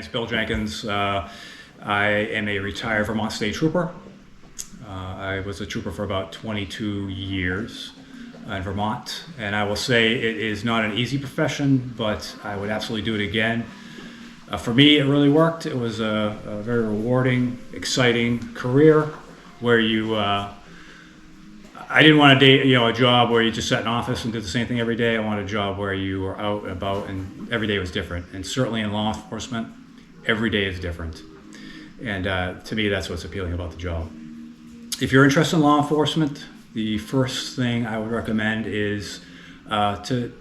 name's Bill Jenkins. I am a retired Vermont State Trooper. I was a trooper for about 22 years in Vermont, and I will say it is not an easy profession, but I would absolutely do it again. For me, it really worked. It was a very rewarding, exciting career where I didn't want a job where you just sat in an office and did the same thing every day. I wanted a job where you were out and about, and every day was different. And certainly in law enforcement, every day is different. And to me, that's what's appealing about the job. If you're interested in law enforcement, the first thing I would recommend is to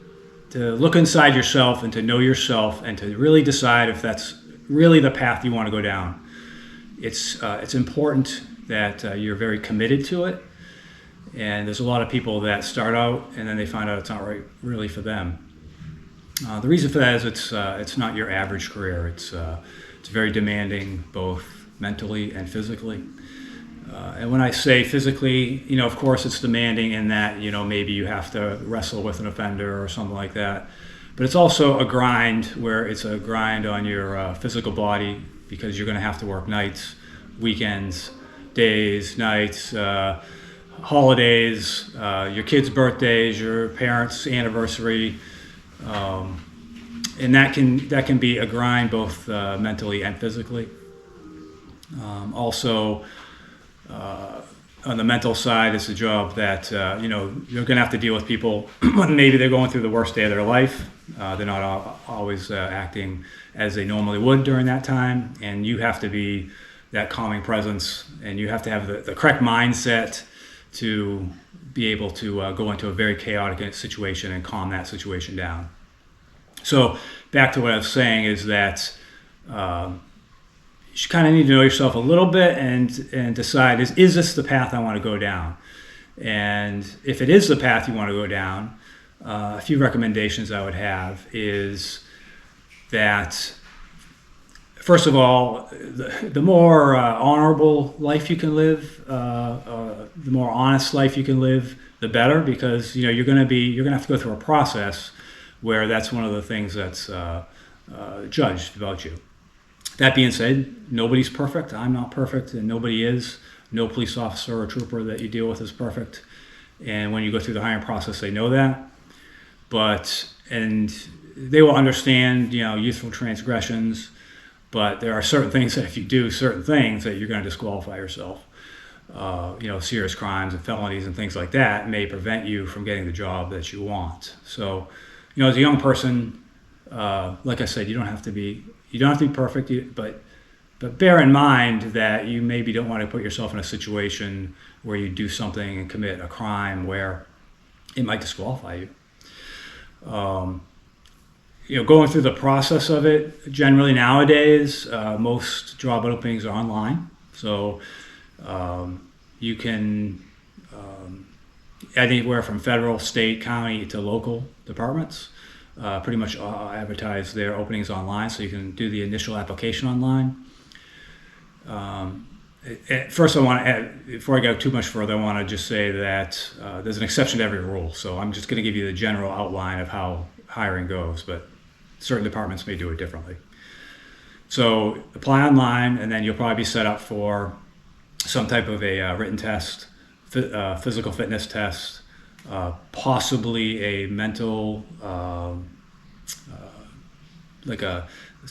look inside yourself and to know yourself and to really decide if that's really the path you want to go down. It's important that you're very committed to it. And there's a lot of people that start out and then they find out it's not really for them. The reason for that is it's not your average career. It's very demanding, both mentally and physically. And when I say physically, of course it's demanding in that, maybe you have to wrestle with an offender or something like that. But it's also a grind where it's a grind on your physical body, because you're going to have to work nights, weekends, days, nights, holidays, your kids' birthdays, your parents' anniversary, and that can be a grind both mentally and physically. Also, on the mental side, it's a job that you're going to have to deal with people when maybe they're going through the worst day of their life. They're not always acting as they normally would during that time, and you have to be that calming presence, and you have to have the correct mindset to be able to go into a very chaotic situation and calm that situation down. So back to what I was saying is that you kind of need to know yourself a little bit and decide, is this the path I want to go down? And if it is the path you want to go down, a few recommendations I would have is that, first of all, the more honorable life you can live, the more honest life you can live, the better, because you're going to have to go through a process where that's one of the things that's judged about you. That being said, nobody's perfect. I'm not perfect, and nobody is. No police officer or trooper that you deal with is perfect. And when you go through the hiring process, they know that. And they will understand, youthful transgressions. But there are certain things that if you do certain things that you're going to disqualify yourself. Serious crimes and felonies and things like that may prevent you from getting the job that you want. So, as a young person, like I said, you don't have to be perfect, but bear in mind that you maybe don't want to put yourself in a situation where you do something and commit a crime where it might disqualify you. Going through the process of it, generally nowadays, most job openings are online. So you can, anywhere from federal, state, county to local departments, pretty much advertise their openings online, so you can do the initial application online. First, I want to add, before I go too much further, I want to just say that there's an exception to every rule. So I'm just going to give you the general outline of how hiring goes, but certain departments may do it differently. So apply online, and then you'll probably be set up for some type of a written test, physical fitness test, possibly a mental, like a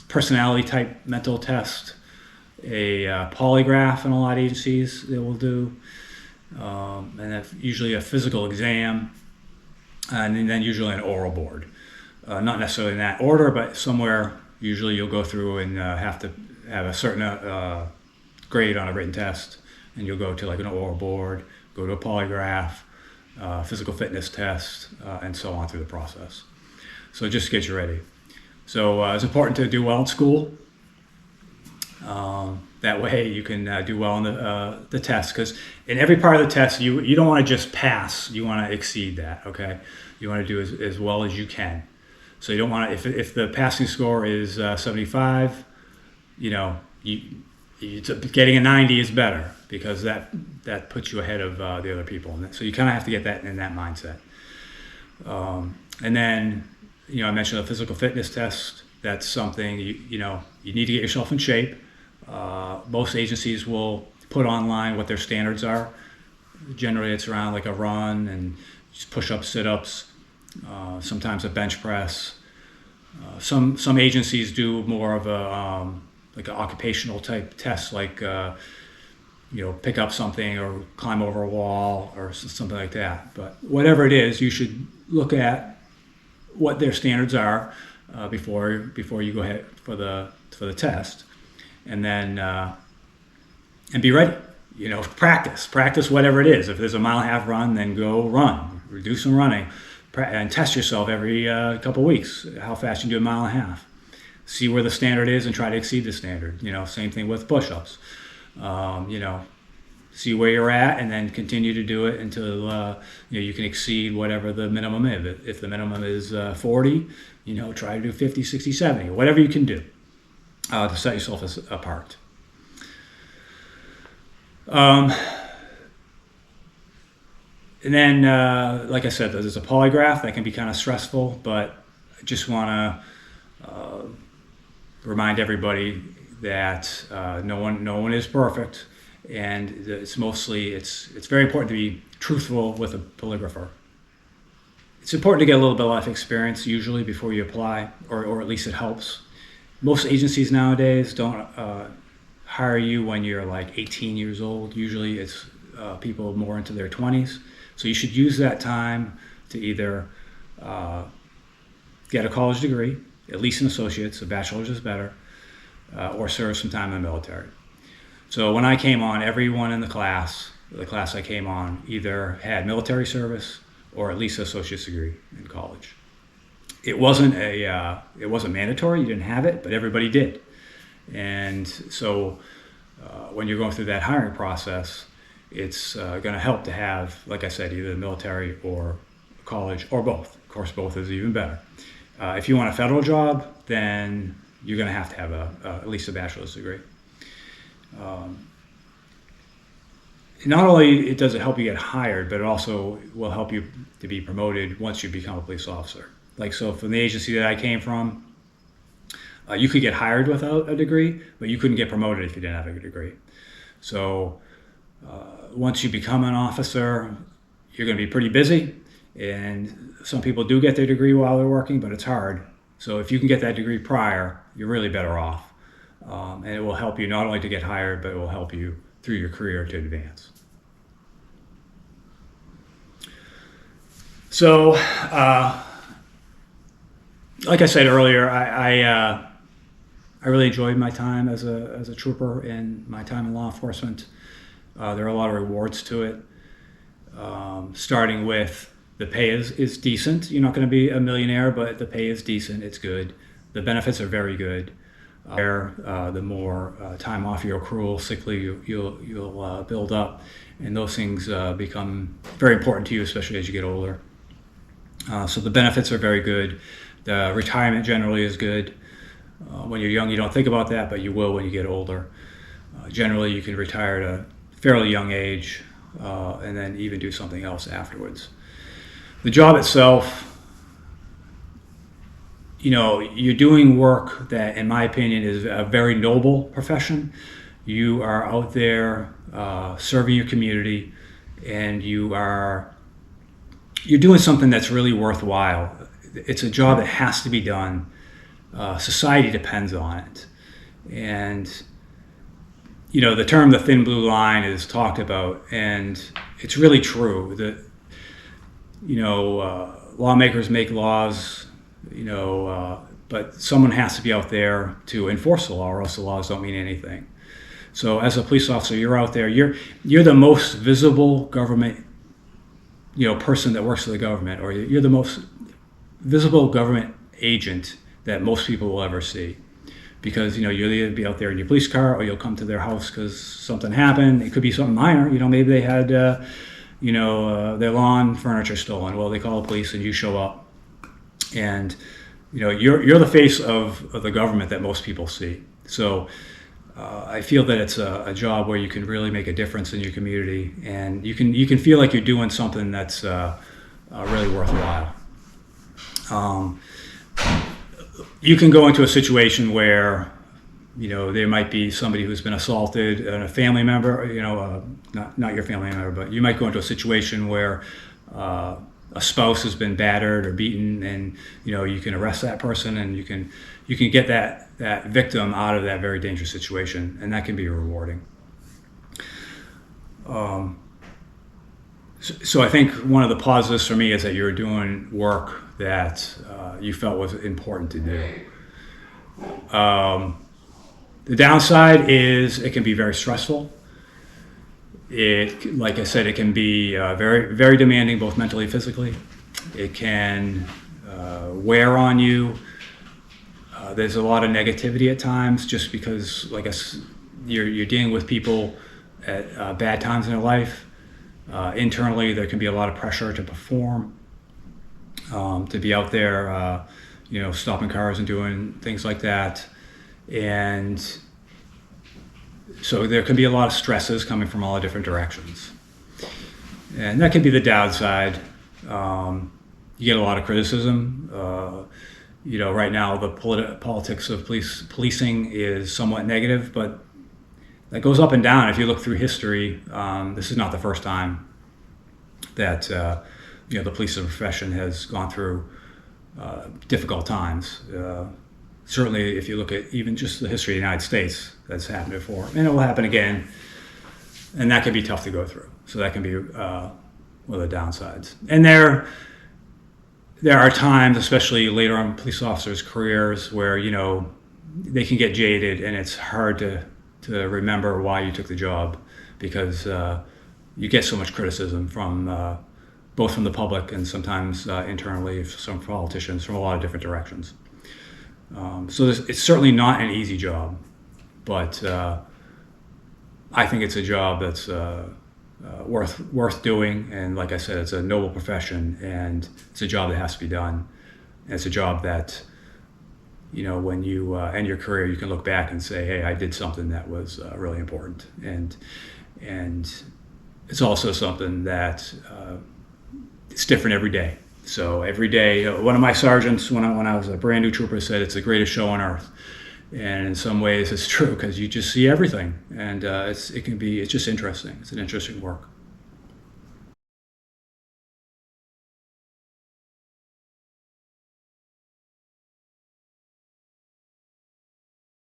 personality type mental test, a polygraph in a lot of agencies they will do, and then usually a physical exam, and then usually an oral board. Not necessarily in that order, but somewhere usually you'll go through and have to have a certain grade on a written test, and you'll go to like an oral board, go to a polygraph, physical fitness test, and so on through the process. So just get you ready. So it's important to do well in school. That way you can do well in the test, because in every part of the test, you don't want to just pass, you want to exceed that, okay? You want to do as well as you can. So you don't want to, if the passing score is 75, getting a 90 is better, because that puts you ahead of the other people. And so you kind of have to get that in that mindset. And then, I mentioned a physical fitness test. that's something you need to get yourself in shape. Most agencies will put online what their standards are. Generally, it's around like a run and just push-ups, sit-ups, sometimes a bench press. Some agencies do more of a like an occupational type test, like pick up something or climb over a wall or something like that. But whatever it is, you should look at what their standards are before you go ahead for the test, and then and be ready. Practice whatever it is. If there's a mile and a half run, then go run. Do some running, and test yourself every couple of weeks how fast you can do a mile and a half. See where the standard is and try to exceed the standard. Same thing with push-ups. See where you're at and then continue to do it until you can exceed whatever the minimum is. If the minimum is 40, try to do 50, 60, 70, whatever you can do to set yourself apart. And then, like I said, there's a polygraph that can be kind of stressful, but I just want to remind everybody that no one is perfect, and it's very important to be truthful with a polygrapher. It's important to get a little bit of life experience usually before you apply, or at least it helps. Most agencies nowadays don't hire you when you're like 18 years old. Usually it's people more into their 20s. So you should use that time to either get a college degree, at least an associate's, a bachelor's is better, or serve some time in the military. So when I came on, everyone in the class I came on either had military service or at least an associate's degree in college. It wasn't mandatory, you didn't have it, but everybody did. And so when you're going through that hiring process, it's going to help to have, like I said, either the military or college or both. Of course, both is even better. If you want a federal job, then you're going to have at least a bachelor's degree. Not only does it help you get hired, but it also will help you to be promoted once you become a police officer. Like, so from the agency that I came from, you could get hired without a degree, but you couldn't get promoted if you didn't have a degree. So once you become an officer, you're going to be pretty busy, and some people do get their degree while they're working, but it's hard. So if you can get that degree prior, you're really better off. And it will help you not only to get hired, but it will help you through your career to advance. So, like I said earlier, I really enjoyed my time as a trooper and my time in law enforcement. There are a lot of rewards to it, starting with the pay is decent. You're not going to be a millionaire, but the pay is decent. It's good. The benefits are very good. The more time off your accrual, sick leave you'll build up, and those things become very important to you, especially as you get older. So the benefits are very good. The retirement generally is good. When you're young, you don't think about that, but you will when you get older. Generally, you can retire at a fairly young age, and then even do something else afterwards. The job itself, you're doing work that, in my opinion, is a very noble profession. You are out there serving your community, and you're doing something that's really worthwhile. It's a job that has to be done. Society depends on it. And, the term the thin blue line is talked about, and it's really true. That, lawmakers make laws, but someone has to be out there to enforce the law, or else the laws don't mean anything. So as a police officer, you're out there, you're the most visible government, person that works for the government, or you're the most visible government agent that most people will ever see. Because, you'll either be out there in your police car, or you'll come to their house because something happened. It could be something minor, maybe they had, their lawn furniture stolen. Well, they call the police and you show up. And, you're the face of the government that most people see. So I feel that it's a job where you can really make a difference in your community, and you can feel like you're doing something that's really worthwhile. you can go into a situation where, there might be somebody who's been assaulted and a family member, not your family member, but you might go into a situation where a spouse has been battered or beaten, and you can arrest that person, and you can get that victim out of that very dangerous situation, and that can be rewarding. So I think one of the positives for me is that you're doing work that you felt was important to do. The downside is it can be very stressful. Like I said, it can be very, very demanding, both mentally and physically. It can wear on you. There's a lot of negativity at times, just because, like you're dealing with people at bad times in their life. Internally, there can be a lot of pressure to perform, to be out there, stopping cars and doing things like that. And so there can be a lot of stresses coming from all the different directions. And that can be the downside. You get a lot of criticism. Right now the politics of policing is somewhat negative, but that goes up and down. If you look through history, this is not the first time that the police profession has gone through difficult times. Certainly, if you look at even just the history of the United States, that's happened before, and it will happen again, and that can be tough to go through. So that can be one of the downsides. And there are times, especially later on in police officers' careers, where they can get jaded, and it's hard to remember why you took the job, because you get so much criticism from both from the public and sometimes internally from politicians from a lot of different directions. So it's certainly not an easy job, but I think it's a job that's worth doing. And like I said, it's a noble profession, and it's a job that has to be done. And it's a job that, when you end your career, you can look back and say, hey, I did something that was really important. And it's also something that it's different every day. So every day, one of my sergeants, when I was a brand new trooper, said it's the greatest show on earth. And in some ways it's true, because you just see everything, and it's just interesting. It's an interesting work.